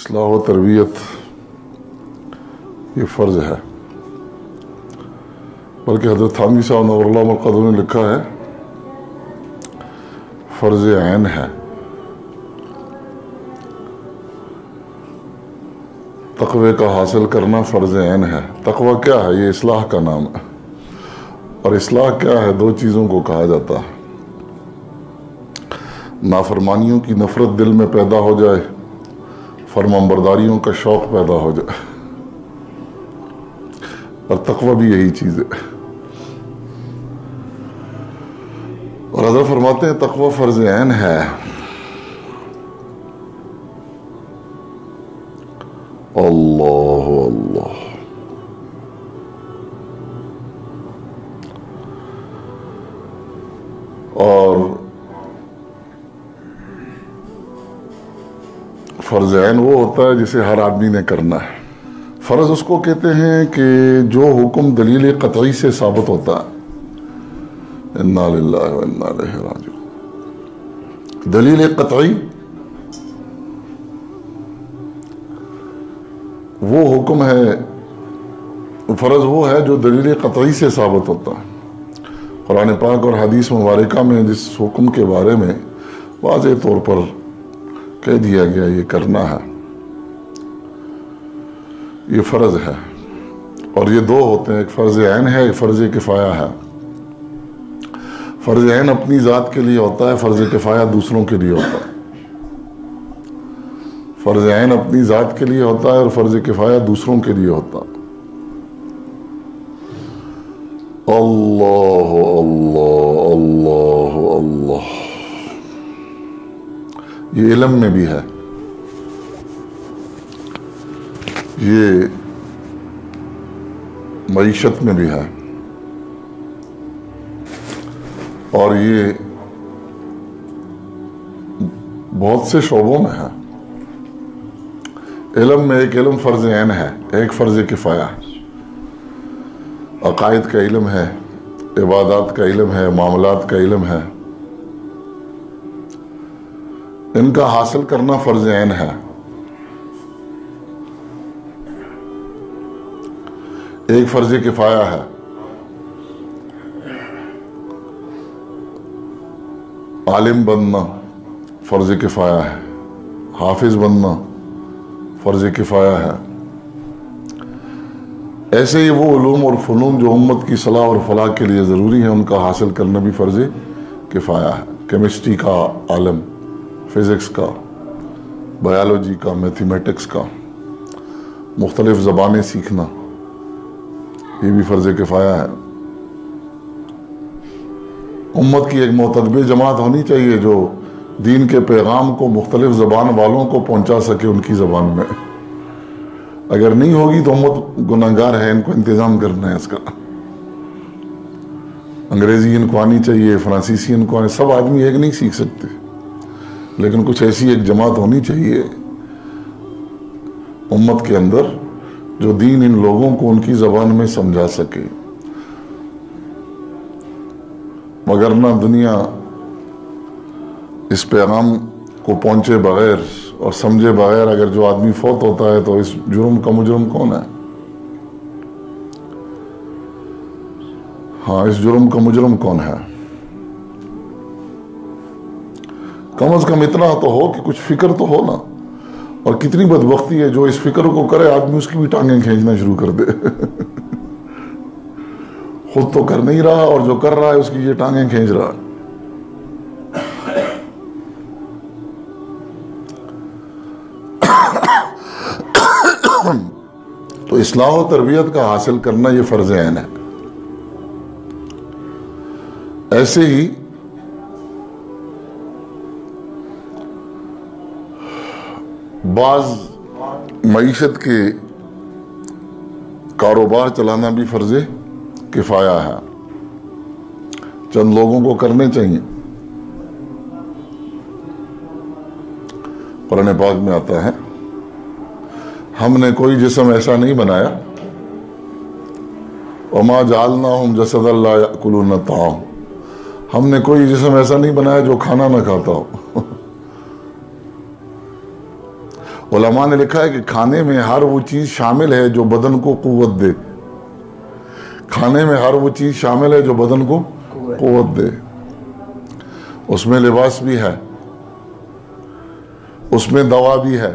اصلاح و تربیت یہ فرض ہے، بلکہ حضرت تھانوی صاحب نور اللہ مرقدہ نے لکھا ہے فرض عین ہے۔ تقوی کا حاصل کرنا فرض عین ہے۔ تقوی کیا ہے؟ یہ اصلاح کا نام ہے، اور اصلاح کیا ہے؟ دو چیزوں کو کہا جاتا ہے، نافرمانیوں کی نفرت دل میں پیدا ہو جائے، فرمانبرداریوں کا شوق پیدا ہو جائے، اور تقوی بھی یہی چیز ہے۔ اور حضرت فرماتے ہیں تقوی فرض عین ہے۔ اللہ اللہ، اور فرض عین وہ ہوتا ہے جسے ہر آدمی نے کرنا ہے۔ فرض اس کو کہتے ہیں کہ جو حکم دلیل قطعی سے ثابت ہوتا ہے۔ انا للہ و انا الیہ راجعون۔ دلیل قطعی وہ حکم ہے، فرض وہ ہے جو دلیل قطعی سے ثابت ہوتا ہے۔ قرآن پاک اور حدیث مبارکہ میں جس حکم کے بارے میں واضح طور پر کہہ دیا گیا یہ کرنا ہے، یہ فرض ہے۔ اور یہ دو ہوتے ہیں، ایک فرض عین ہے، ایک فرض کفایہ ہے۔ فرض عین اپنی ذات کے لیے ہوتا ہے، فرض کفایہ دوسروں کے لیے ہوتا ہے۔ فرض عین اپنی ذات کے لیے ہوتا ہے اور فرض کفایہ دوسروں کے لیے ہوتا ہے۔ اللہ اللہ اللہ اللہ، یہ علم میں بھی ہے، یہ معیشت میں بھی ہے، اور یہ بہت سے شعبوں میں ہے۔ علم میں ایک علم فرض عین ہے، ایک فرض کفایہ ہے۔ عقائد کا علم ہے، عبادات کا علم ہے، معاملات کا علم ہے، ان کا حاصل کرنا فرض عین ہے۔ ایک فرض کفایہ ہے، عالم بننا فرض کفایہ ہے، حافظ بننا فرض کفایہ ہے۔ ایسے ہی وہ علوم اور فنون جو امت کی صلاح اور فلاح کے لیے ضروری ہیں، ان کا حاصل کرنا بھی فرض کفایہ ہے۔ کیمسٹری کا عالم، فزکس کا، بایولوجی کا، میتھمیٹکس کا، مختلف زبانیں سیکھنا، یہ بھی فرض کفایہ ہے۔ امت کی ایک معتدب جماعت ہونی چاہیے جو دین کے پیغام کو مختلف زبان والوں کو پہنچا سکے ان کی زبان میں۔ اگر نہیں ہوگی تو امت گناہگار ہے، ان کو انتظام کرنا ہے اس کا۔ انگریزی ان کو آنی چاہیے، فرانسیسی ان کو آنی، سب آدمی ایک نہیں سیکھ سکتے، لیکن کچھ ایسی ایک جماعت ہونی چاہیے امت کے اندر جو دین ان لوگوں کو ان کی زبان میں سمجھا سکے، مگر نہ دنیا اس پیغام کو پہنچے بغیر اور سمجھے بغیر اگر جو آدمی فوت ہوتا ہے تو اس جرم کا مجرم کون ہے؟ ہاں، اس جرم کا مجرم کون ہے؟ کم از کم اتنا تو ہو کہ کچھ فکر تو ہو نا۔ اور کتنی بدبختی ہے جو اس فکر کو کرے آدمی اس کی بھی ٹانگیں کھینچنا شروع کر دے۔ خود تو کر نہیں رہا اور جو کر رہا ہے اس کی یہ ٹانگیں کھینچ رہا ہے۔ تو اصلاح و تربیت کا حاصل کرنا یہ فرض عین ہے۔ ایسے ہی بعض معیشت کے کاروبار چلانا بھی فرض کفایہ ہے، چند لوگوں کو کرنے چاہیے۔ قرآن پاک میں آتا ہے ہم نے کوئی جسم ایسا نہیں بنایا، وما جعلناہم جسدا لا یأکلون الطعام، ہم نے کوئی جسم ایسا نہیں بنایا جو کھانا نہ کھاتا ہو۔ علماء نے لکھا ہے کہ کھانے میں ہر وہ چیز شامل ہے جو بدن کو قوت دے. کھانے میں ہر وہ چیز شامل ہے جو بدن کو قوت دے. اس میں لباس بھی ہے, اس میں دوا بھی ہے,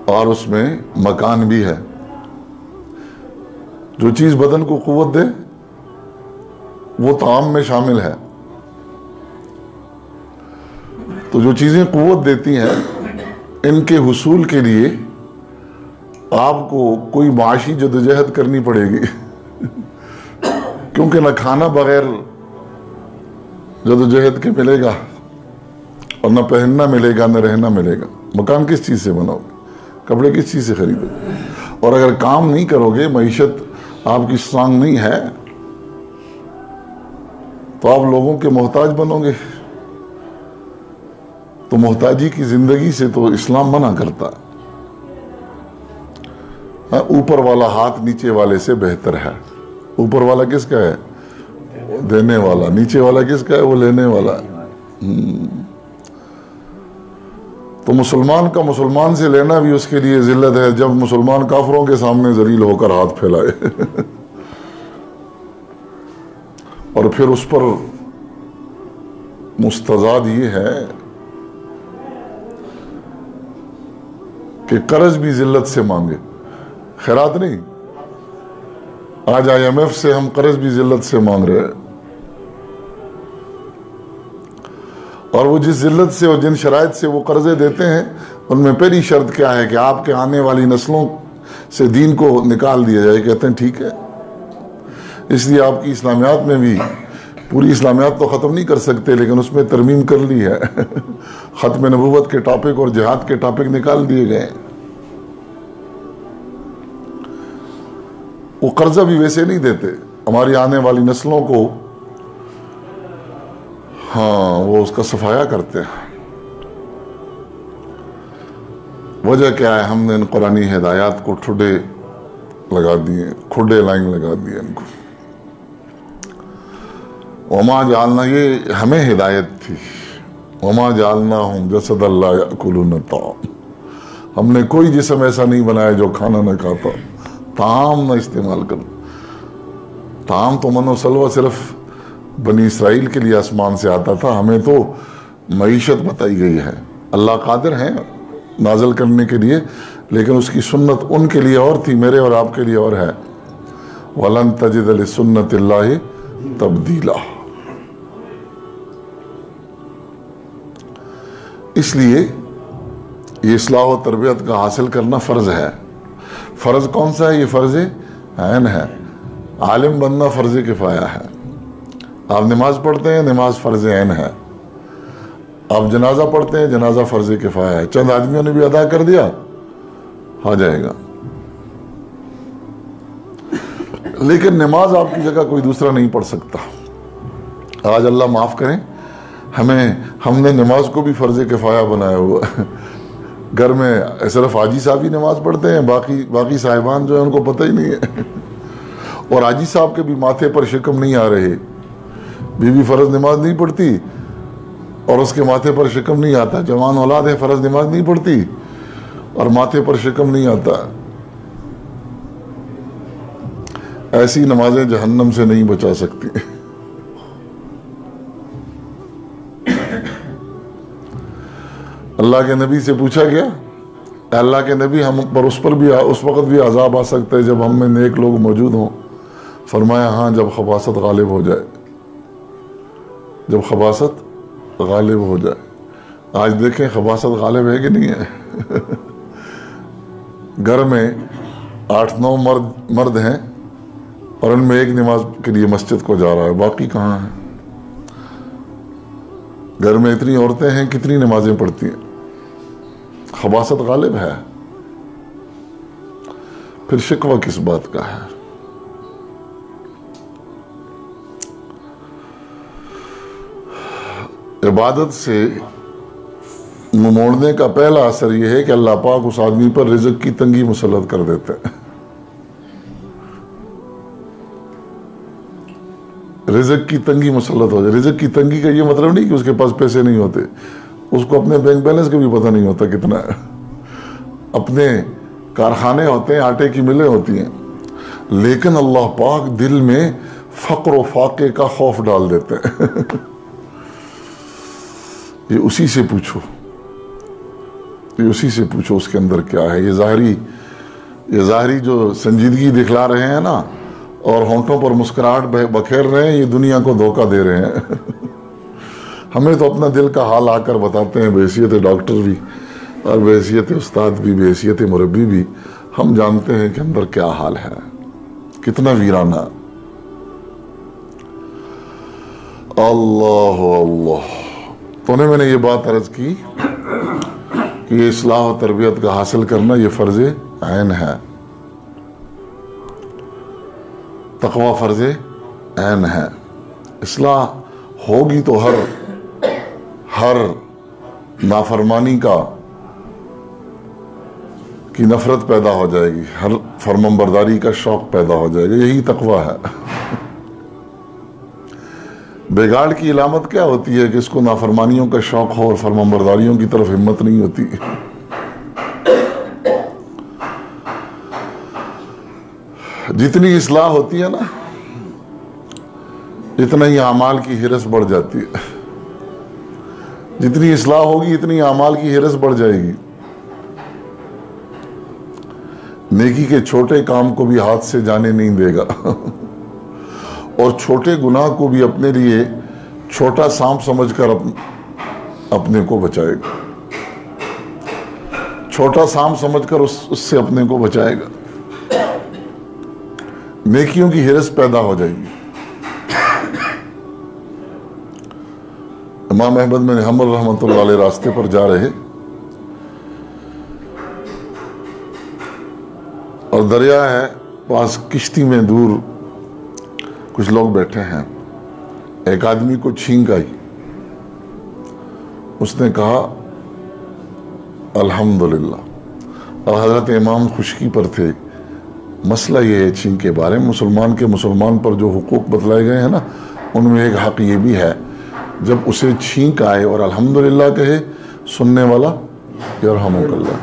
اور اس میں مکان بھی ہے. جو چیز بدن کو قوت دے وہ طعام میں شامل ہے. تو جو چیزیں قوت دیتی ہیں ان کے حصول کے لیے آپ کو کوئی معاشی جدوجہد کرنی پڑے گی کیونکہ نہ کھانا بغیر جدوجہد کے ملے گا, اور نہ پہننا ملے گا, نہ رہنا ملے گا. مکان کس چیز سے بناؤ گے, کپڑے کس چیز سے خریدو گے؟ اور اگر کام نہیں کرو گے, معیشت آپ کی اسٹرانگ نہیں ہے, تو آپ لوگوں کے محتاج بنو گے. تو محتاجی کی زندگی سے تو اسلام منع کرتا. اوپر والا ہاتھ نیچے والے سے بہتر ہے. اوپر والا کس کا ہے؟ دینے والا. نیچے والا کس کا ہے؟ وہ لینے والا. تو مسلمان کا مسلمان سے لینا بھی اس کے لیے ذلت ہے جب مسلمان کافروں کے سامنے ذلیل ہو کر ہاتھ پھیلائے اور پھر اس پر مستزاد یہ ہے کہ قرض بھی ذلت سے مانگے, خیرات نہیں. آج IMF سے ہم قرض بھی ذلت سے مانگ رہے ہیں, اور وہ جس ذلت سے اور جن شرائط سے وہ قرضے دیتے ہیں ان میں پہلی شرط کیا ہے کہ آپ کے آنے والی نسلوں سے دین کو نکال دیا جائے. کہتے ہیں ٹھیک ہے. اس لیے آپ کی اسلامیات میں بھی, پوری اسلامیات تو ختم نہیں کر سکتے لیکن اس میں ترمیم کر لی ہے ختم نبوت کے ٹاپک اور جہاد کے ٹاپک نکال دیے گئے. وہ قرضہ بھی ویسے نہیں دیتے ہماری آنے والی نسلوں کو, ہاں وہ اس کا صفایا کرتے ہیں. وجہ کیا ہے؟ ہم نے ان قرآنی ہدایات کو ٹھڈے لگا دیے, کھڈے لائن لگا دیے ان کو. وما جعلنا, یہ ہمیں ہدایت تھی. وما جعلناہم جسدا لا یأکلون الطعام, ہم نے کوئی جسم ایسا نہیں بنایا جو کھانا نہ کھاتا, طعام نہ استعمال کر. طعام تو من و سلوہ صرف بنی اسرائیل کے لیے آسمان سے آتا تھا, ہمیں تو معیشت بتائی گئی ہے. اللہ قادر ہیں نازل کرنے کے لیے, لیکن اس کی سنت ان کے لیے اور تھی, میرے اور آپ کے لیے اور ہے. وَلَن تَجِدَ لِسُنَّتِ اللَّهِ تَبْدِيلًا. اس لیے یہ اصلاح و تربیت کا حاصل کرنا فرض ہے. فرض کون سا ہے؟ یہ فرض عین ہے. عالم بننا فرض کفایہ ہے. آپ نماز پڑھتے ہیں, نماز فرض عین ہے. آپ جنازہ پڑھتے ہیں, جنازہ فرض کفایہ ہے. چند آدمیوں نے بھی ادا کر دیا, ہو جائے گا. لیکن نماز آپ کی جگہ کوئی دوسرا نہیں پڑھ سکتا. آج اللہ معاف کریں, ہم نے نماز کو بھی فرض کفایہ بنایا ہوا. گھر میں صرف حاجی صاحب ہی نماز پڑھتے ہیں, باقی صاحبان جو ہیں ان کو پتہ ہی نہیں ہے. اور حاجی صاحب کے بھی ماتھے پر شکم نہیں آ رہے. بیوی فرض نماز نہیں پڑھتی اور اس کے ماتھے پر شکم نہیں آتا. جوان اولاد ہے, فرض نماز نہیں پڑھتی اور ماتھے پر شکم نہیں آتا. ایسی نمازیں جہنم سے نہیں بچا سکتی. اللہ کے نبی سے پوچھا گیا, اللہ کے نبی ہم پر اس وقت بھی عذاب آ سکتا ہے جب ہم میں نیک لوگ موجود ہوں. فرمایا ہاں, جب خباثت غالب ہو جائے. جب خباثت غالب ہو جائے. آج دیکھیں خباثت غالب ہے کہ نہیں ہے. گھر میں 8-9 مرد ہیں اور ان میں ایک نماز کے لیے مسجد کو جا رہا ہے, باقی کہاں ہیں؟ گھر میں اتنی عورتیں ہیں, کتنی نمازیں پڑھتی ہیں. خباثت غالب ہے. پھر شکوہ کس بات کا ہے؟ عبادت سے موڑنے کا پہلا اثر یہ ہے کہ اللہ پاک اس آدمی پر رزق کی تنگی مسلط کر دیتے ہیں. رزق کی تنگی مسلط ہو جائے. رزق کی تنگی کا یہ مطلب نہیں کہ اس کے پاس پیسے نہیں ہوتے. اس کو اپنے بینک بیلنس کا بھی پتہ نہیں ہوتا کتنا ہے. اپنے کارخانے ہوتے ہیں, آٹے کی ملیں ہوتی ہیں, لیکن اللہ پاک دل میں فقر و فاقے کا خوف ڈال دیتے ہیں. یہ اسی سے پوچھو, یہ اسی سے پوچھو اس کے اندر کیا ہے. یہ ظاہری جو سنجیدگی دکھلا رہے ہیں نا, اور ہونٹوں پر مسکراہٹ بکھیر رہے ہیں, یہ دنیا کو دھوکہ دے رہے ہیں. ہمیں تو اپنا دل کا حال آ کر بتاتے ہیں, بحیثیت ڈاکٹر بھی اور بحیثیت استاد بھی, بحیثیت مربی بھی. ہم جانتے ہیں کہ اندر کیا حال ہے, کتنا ویرانہ. اللہ اللہ. تو انہیں میں نے یہ بات عرض کی کہ یہ اصلاح و تربیت کا حاصل کرنا یہ فرض عین ہے. تقوی فرض عین ہے. اصلاح ہوگی تو ہر نافرمانی کی نفرت پیدا ہو جائے گی, ہر فرمانبرداری کا شوق پیدا ہو جائے گا. یہی تقوی ہے. بگاڑ کی علامت کیا ہوتی ہے کہ اس کو نافرمانیوں کا شوق ہو اور فرمانبرداریوں کی طرف ہمت نہیں ہوتی. جتنی اصلاح ہوتی ہے نا, اتنا ہی اعمال کی ہرس بڑھ جاتی ہے. جتنی اصلاح ہوگی اتنی اعمال کی ہرس بڑھ جائے گی. نیکی کے چھوٹے کام کو بھی ہاتھ سے جانے نہیں دے گا, اور چھوٹے گناہ کو بھی اپنے لیے چھوٹا سانپ سمجھ کر اپنے کو بچائے گا. چھوٹا سانپ سمجھ کر اس سے اپنے کو بچائے گا. نیکیوں کی ہرس پیدا ہو جائے گی. امام احمد بن حنبل رحمۃ اللہ علیہ راستے پر جا رہے, اور دریا ہے پاس, کشتی میں دور کچھ لوگ بیٹھے ہیں. ایک آدمی کو چھینک آئی. اس نے کہا الحمدللہ, اور حضرت امام خشکی پر تھے. مسئلہ یہ ہے چھینک کے بارے میں, مسلمان پر جو حقوق بتلائے گئے ہیں نا, ان میں ایک حق یہ بھی ہے, جب اسے چھینک آئے اور الحمدللہ کہے, سننے والا یرحمک اللہ.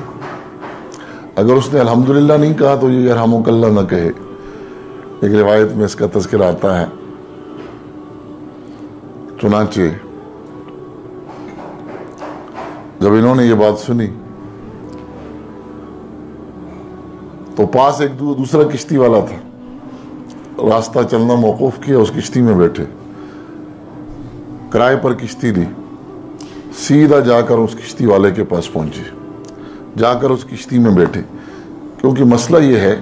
اگر اس نے الحمدللہ نہیں کہا تو یہ یرحمک اللہ نہ کہے. ایک روایت میں اس کا تذکرہ آتا ہے. چنانچہ جب انہوں نے یہ بات سنی تو پاس ایک دوسرا کشتی والا تھا. راستہ چلنا موقوف کیا, اس کشتی میں بیٹھے, کرائے پر کشتی لی, سیدھا جا کر اس کشتی والے کے پاس پہنچے, جا کر اس کشتی میں بیٹھے. کیونکہ مسئلہ یہ ہے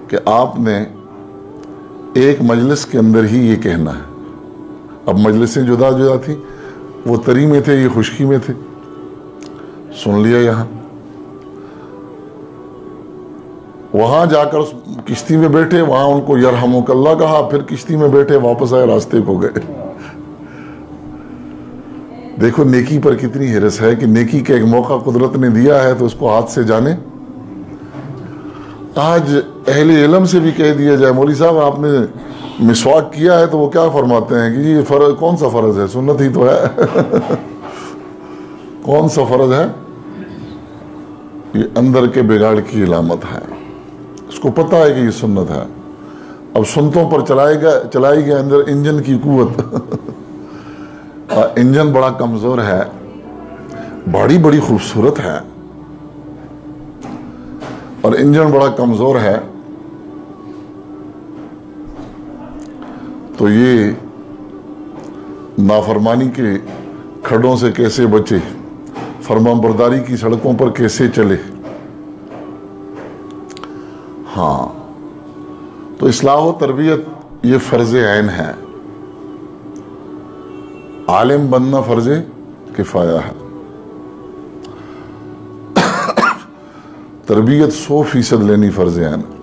کہ آپ نے ایک مجلس کے اندر ہی یہ کہنا ہے. اب مجلسیں جدا جدا تھیں, وہ تری میں تھے, یہ خشکی میں تھے. سن لیا یہاں, وہاں جا کر اس کشتی میں بیٹھے, وہاں ان کو یرحمک اللہ کہا, پھر کشتی میں بیٹھے, واپس آئے, راستے کو گئے. دیکھو نیکی پر کتنی ہرس ہے کہ نیکی کا ایک موقع قدرت نے دیا ہے تو اس کو ہاتھ سے جانے. آج اہل علم سے بھی کہہ دیا جائے, مولوی صاحب آپ نے مسواک کیا ہے, تو وہ کیا فرماتے ہیں کہ یہ فرض, کون سا فرض ہے, سنت ہی تو ہے. کون سا فرض ہے؟ یہ اندر کے بگاڑ کی علامت ہے. اس کو پتہ ہے کہ یہ سنت ہے. اب سنتوں پر چلائی گیا اندر انجن کی قوت. انجن بڑا کمزور ہے, باڈی بڑی خوبصورت ہے, اور انجن بڑا کمزور ہے, تو یہ نافرمانی کے کھڈوں سے کیسے بچے, فرمان برداری کی سڑکوں پر کیسے چلے. ہاں, تو اصلاح و تربیت یہ فرض عین ہے. عالم بننا فرض کفایہ ہے. تربیت 100% لینی فرض عین ہے.